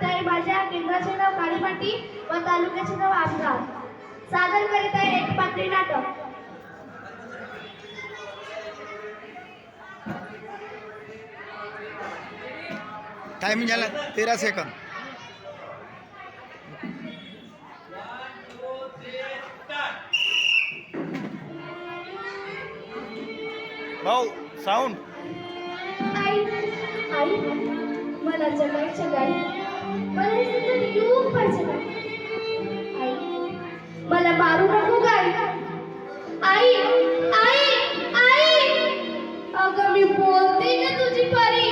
आहे माझ्या केंद्राचे नाव काळीमाती व तालुक्याचे नाव आमगाव. सादर करीत आहे एक पात्री नाटक. टाइमिंग झाला 13 सेकंद. भाऊ साऊंड. आई आई मला जगायचं गाई मला हे सतत येऊ पाहिजे गाई. आई मला मारू नको गाई. आई आई आई अगं मी बोलते ना तुझी परी.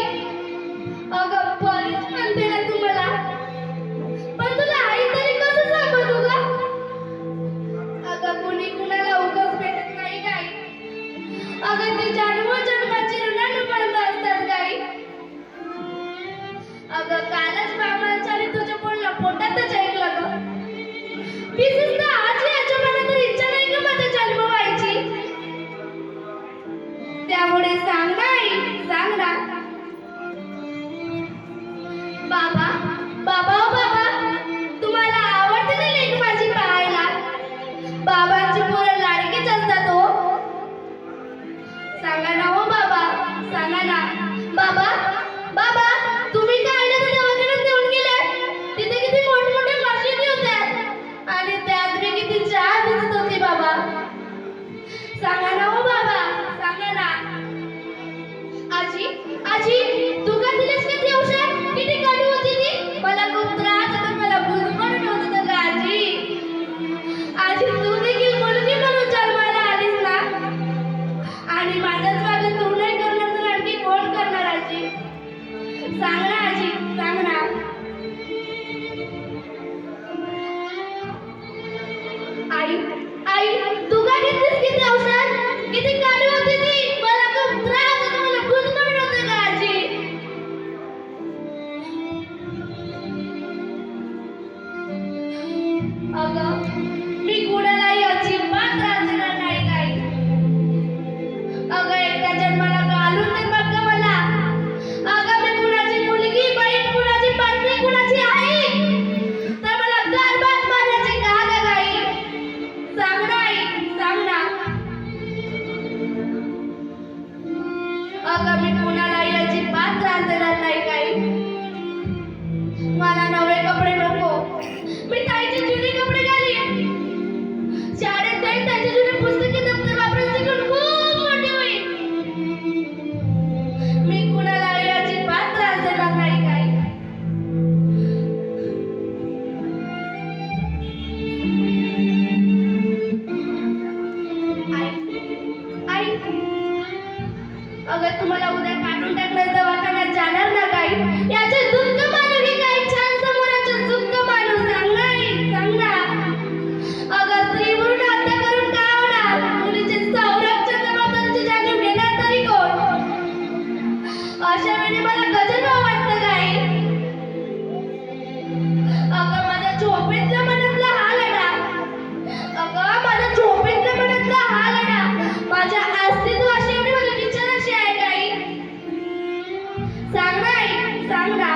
अगं परीच म्हणते ना तू मला. पण तुला आई तरी कसं सांगू गा. अगं कुणी कुणाला उगाच भेटत नाही गाई. अगं ती जन्मोजन्माची ऋणानुबंध असतात गाई. अगं कालच बाबांच्याने तुझं बोलणं पोटातच ऐकलं ग. विशेषतः आजी आजोबांना तर इच्छा नाही ग माझा जन्म व्हायची. त्यामुळे सांग ना आई सांग ना. बाबा बाबा ओ बाबा तुम्हाला आवडते ना लेक माझी पाहायला. बाबांची पोरं लाडकीच असतात हो. सांगा ना हो बाबा सांगा ना. बाबा बाबा तुम्ही काय आले तर दवाखान्यात घेऊन गेले. तिथे किती मोठमोठ्या मशिनी होत्या आणि त्यात मी किती चहा दिसत होती बाबा. सांगा ना हो बाबा सांगा ना. आजी आजी तू का दिलीस का ती औषध. किती कडू होती ती. मला खूप त्रास होता मला बुजबुजून होत होतं का आजी. आजी तू देखील मुलगी म्हणून जन्माला आलीस ना. आणि माझं स्वागत तू नाही करणार तर आणखी कोण करणार आजी. सांग ना आजी सांग ना. आई आई तू का घेतलीस किती औषध. किती काळी होती ती. मला खूप त्रास होता मला गुदगुदून होतं का आजी. अगं मी कुणालाही अजिबात त्रास देणार नाही गाई. अगं एकदा जन्माला घालून तर बघ गं मला. अगं मी कुणाची मुलगी बहीण कुणाची पत्नी कुणाची आई तर मला गर्भात मारण्याचे का गं गाई. सांग ना आई सांग ना. अगं मी कुणालाही अजिबात त्रास देणार नाही गाई. मला नवे कपडे नको. मी ताईचे जुने कपडे घालीन. शाळेत जाईन ताईचे जुने पुस्तके दप्तर वापरून शिकून खूप मोठी होईन. मी कुणालाही अजिबात त्रास देणार नाही गाई. आई आई अगं तुम्हाला उद्या काढून टाकलं दवाखान्यात जाणार ना गाई. याचे दुःख मानून ही गाई छान समोराचं दुःख मानून सांग ना आई सांग ना. अगं स्त्री म्हणून हत्या करून काय होणार. मुलीचे संरक्षण जबाबदारीची जाणीव घेणार तरी कोण. अशा वेळी मला गजब वाटतं गाई. अगं माझ्या झोपेतल्या मनातला हा लढा. अगं माझ्या झोपेतल्या मनातला हा लढा माझ्या अस्तित्वाशी एवढी माझ्या विचाराशी आहे गाई. सांग ना आई सांग ना.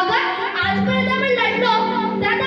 अगं आजपर्यंत आपण लढलो त्यात